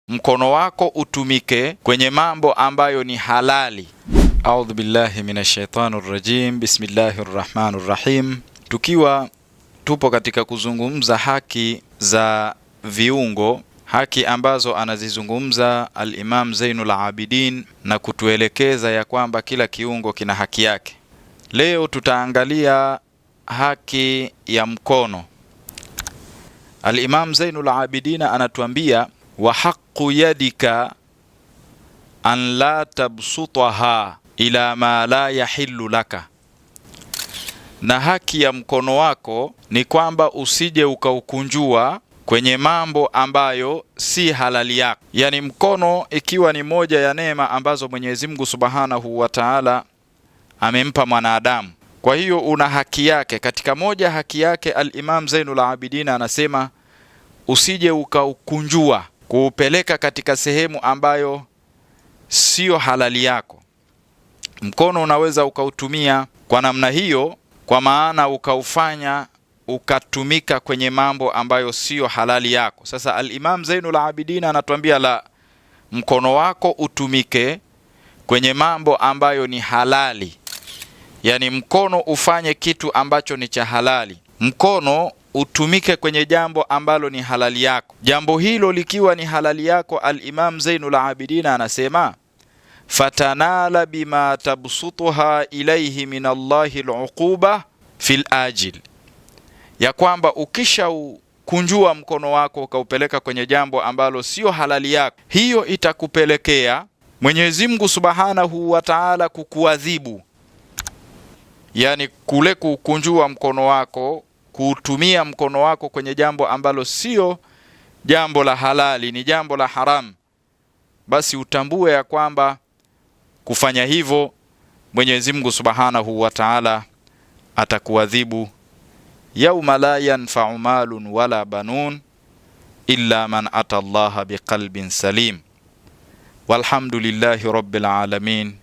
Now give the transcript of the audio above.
mkono wako utumike kwenye mambo ambayo ni halali. A'udhu billahi minash shaitanir rajim. Bismillahir rahmanir rahim. Tukiwa tupo katika kuzungumza haki za viungo, haki ambazo anazizungumza al-Imam Zainul Abidin na kutuelekeza ya kwamba kila kiungo kina haki yake. Leo tutaangalia haki ya mkono. Al-Imam Zainul Abidin anatuambia wa haqqu yadika an la tabsutaha ila ma la yahillu laka, na haki ya mkono wako ni kwamba usije ukaukunjua kwenye mambo ambayo si halali yako. Yani mkono ikiwa ni moja ya neema ambazo Mwenyezi Mungu Subhanahu wa Ta'ala amempa mwanadamu. Kwa hiyo una haki yake. Katika moja haki yake al-Imam Zainul Abidin anasema usije ukaukunjua kuupeleka katika sehemu ambayo sio halali yako. Mkono unaweza ukautumia kwa namna hiyo, kwa maana ukaufanya ukatumika kwenye mambo ambayo sio halali yako. Sasa al-Imam Zainul Abidin anatuambia la, mkono wako utumike kwenye mambo ambayo ni halali. Yani mkono ufanye kitu ambacho ni cha halali. Mkono utumike kwenye jambo ambalo ni halali yako. Jambo hilo likiwa ni halali yako, al-Imam Zainul Abidin anasema fatanala bima tabsutuha ilayhi min Allahi al-uquba fil ajil, ya kwamba ukisha kunjua mkono wako ukaupeleka kwenye jambo ambalo sio halali yako, hiyo itakupelekea Mwenyezi Mungu Subhanahu wa Ta'ala kukuadhibu. Yani kule kukunjua mkono wako, kutumia mkono wako kwenye jambo ambalo sio jambo la halali, ni jambo la haram, basi utambue ya kwamba kufanya hivyo Mwenyezi Mungu Subhanahu wa Ta'ala atakuadhibu. Yauma la yanfa'u malun wala banun illa man ata Allah biqalbin salim. Walhamdulillahi rabbil alamin.